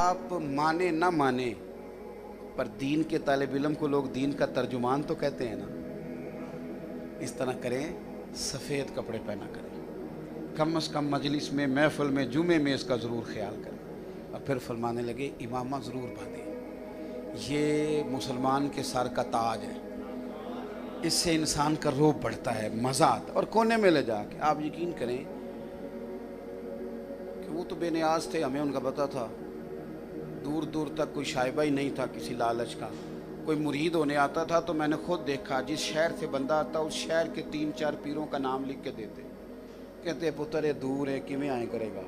آپ مانے نہ مانے پر دین کے طالب علم کو لوگ دین کا ترجمان تو کہتے ہیں نا. اس طرح کریں، سفید کپڑے پہنا کریں، کم از کم مجلس میں، محفل میں، جمعے میں اس کا ضرور خیال کریں. اور پھر فرمانے لگے امامہ ضرور باندھیں، یہ مسلمان کے سر کا تاج ہے، اس سے انسان کا روب بڑھتا ہے، مزہ آتا ہے. اور کونے میں لے جا کے آپ یقین کریں کہ وہ تو بے نیاز تھے، ہمیں ان کا پتہ تھا. دور دور تک کوئی شائبہ ہی نہیں تھا کسی لالچ کا. کوئی مرید ہونے آتا تھا تو میں نے خود دیکھا، جس شہر سے بندہ آتا اس شہر کے 3-4 پیروں کا نام لکھ کے دیتے، کہتے پتر یہ دور ہے کیویں آئیں کرے گا،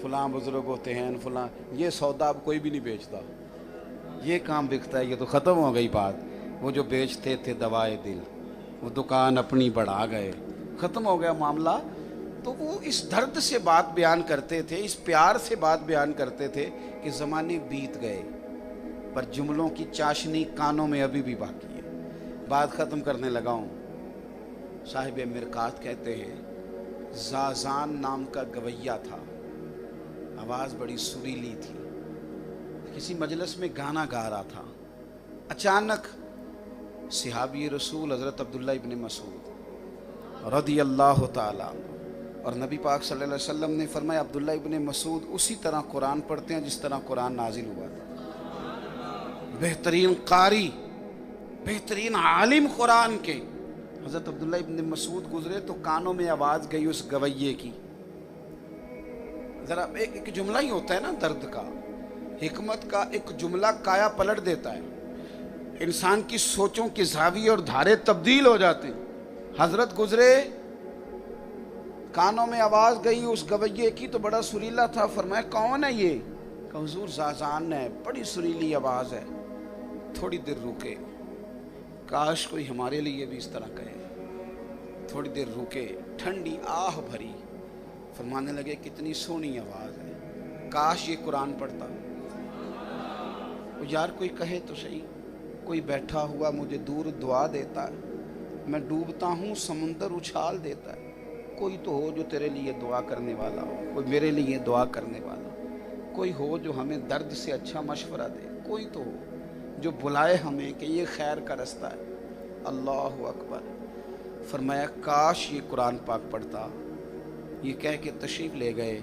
فلاں بزرگ ہوتے ہیں فلاں. یہ سودا اب کوئی بھی نہیں بیچتا، یہ کام بکتا ہے، یہ تو ختم ہو گئی بات. وہ جو بیچتے تھے دوائے دل، وہ دکان اپنی بڑھا گئے، ختم ہو گیا معاملہ. تو وہ اس درد سے بات بیان کرتے تھے، اس پیار سے بات بیان کرتے تھے کہ زمانے بیت گئے پر جملوں کی چاشنی کانوں میں ابھی بھی باقی ہے. بات ختم کرنے لگا ہوں. صاحب مرقات کہتے ہیں زازان نام کا گویہ تھا، آواز بڑی سریلی تھی، کسی مجلس میں گانا گا رہا تھا. اچانک صحابی رسول حضرت عبداللہ ابن مسعود رضی اللہ تعالیٰ عنہ اور نبی پاک صلی اللہ علیہ وسلم نے فرمایا عبداللہ ابن مسعود اسی طرح قرآن پڑھتے ہیں جس طرح قرآن نازل ہوا تھا. بہترین قاری، بہترین عالم قرآن کے حضرت عبداللہ ابن مسعود گزرے تو کانوں میں آواز گئی اس گویے کی. ذرا ایک جملہ ہی ہوتا ہے نا درد کا، حکمت کا ایک جملہ کایا پلٹ دیتا ہے، انسان کی سوچوں کی زاویے اور دھارے تبدیل ہو جاتے ہیں. حضرت گزرے، کانوں میں آواز گئی اس گویے کی تو بڑا سریلا تھا. فرمایا کون ہے یہ؟ کہ حضور زازان ہے، بڑی سریلی آواز ہے. تھوڑی دیر رکے، کاش کوئی ہمارے لیے بھی اس طرح کہے. تھوڑی دیر رکے، ٹھنڈی آہ بھری، فرمانے لگے کتنی سونی آواز ہے، کاش یہ قرآن پڑھتا. یار کوئی کہے تو صحیح. کوئی بیٹھا ہوا مجھے دور دعا دیتا ہے، میں ڈوبتا ہوں سمندر اچھال دیتا ہے. کوئی تو ہو جو تیرے لیے دعا کرنے والا ہو، کوئی میرے لیے دعا کرنے والا ہو، کوئی ہو جو ہمیں درد سے اچھا مشورہ دے، کوئی تو ہو جو بلائے ہمیں کہ یہ خیر کا رستہ ہے. اللہ اکبر. فرمایا کاش یہ قرآن پاک پڑھتا. یہ کہہ کے تشریف لے گئے.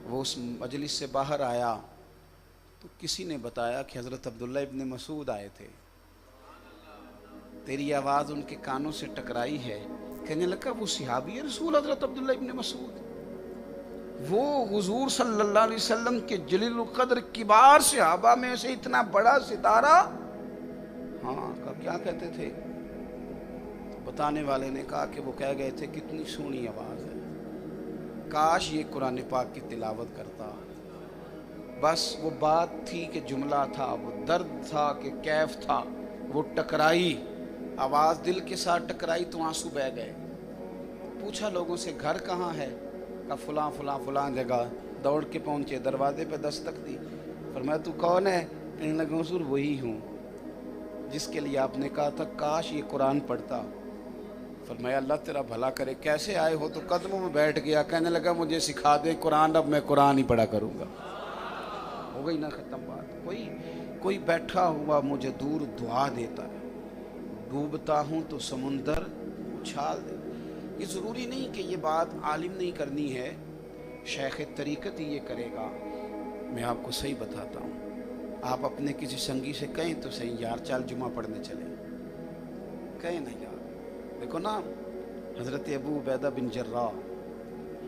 وہ اس مجلس سے باہر آیا تو کسی نے بتایا کہ حضرت عبداللہ ابن مسعود آئے تھے، تیری آواز ان کے کانوں سے ٹکرائی ہے. کہنے لگا وہ صحابی رسول حضرت عبداللہ ابن مسعود، وہ حضور صلی اللہ علیہ وسلم کے جلیل القدر کبار صحابہ میں سے اتنا بڑا ستارہ. ہاں کیا کہتے تھے؟ بتانے والے نے کہا کہ وہ کہہ گئے تھے کتنی سونی آواز ہے، کاش یہ قرآن پاک کی تلاوت کرتا. بس وہ بات تھی کہ جملہ تھا، وہ درد تھا کہ کیف تھا. وہ ٹکرائی، آواز دل کے ساتھ ٹکرائی تو آنسو بہہ گئے. پوچھا لوگوں سے گھر کہاں ہے؟ کہا فلاں فلاں فلاں جگہ. دوڑ کے پہنچے، دروازے پہ دستک دی. فرمایا تو کون ہے؟ کہنے لگا حضور وہی ہوں جس کے لیے آپ نے کہا تھا کاش یہ قرآن پڑھتا. فرمایا اللہ تیرا بھلا کرے، کیسے آئے ہو؟ تو قدموں میں بیٹھ گیا. کہنے لگا مجھے سکھا دے قرآن، اب میں قرآن ہی پڑھا کروں گا. ہو گئی نا ختم بات. کوئی بیٹھا ہوا مجھے دور دعا دیتا ہے، ڈوبتا ہوں تو سمندر اچھال دے. یہ ضروری نہیں کہ یہ بات عالم نہیں کرنی ہے، شیخ طریقت ہی یہ کرے گا. میں آپ کو صحیح بتاتا ہوں، آپ اپنے کسی سنگی سے کہیں تو صحیح یار چل جمعہ پڑھنے چلے، کہیں نا یار. دیکھو نا حضرت ابو عبیدہ بن جراح،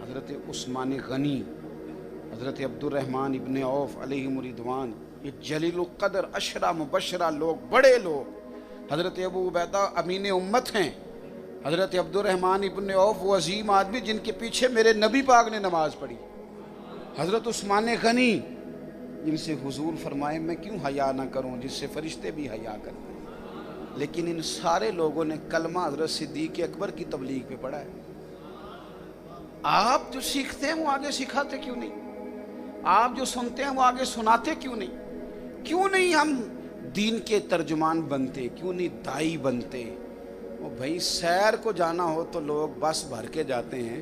حضرت عثمان غنی، حضرت عبد الرحمن ابن عوف علیہم رضوان، یہ جلیل القدر عشرہ مبشرہ لوگ، بڑے لوگ. حضرت ابو عبیدہ امین امت ہیں. حضرت عبد الرحمن ابن عوف وہ عظیم آدمی جن کے پیچھے میرے نبی پاک نے نماز پڑھی. حضرت عثمان غنی جن سے حضور فرمائے میں کیوں حیا نہ کروں، جس سے فرشتے بھی حیا کرتے ہیں. لیکن ان سارے لوگوں نے کلمہ حضرت صدیق اکبر کی تبلیغ پہ پڑھا ہے. آپ جو سیکھتے ہیں وہ آگے سکھاتے کیوں نہیں؟ آپ جو سنتے ہیں وہ آگے سناتے کیوں نہیں؟ کیوں نہیں ہم دین کے ترجمان بنتے؟ کیوں نہیں دائی بنتے؟ وہ بھائی سیر کو جانا ہو تو لوگ بس بھر کے جاتے ہیں،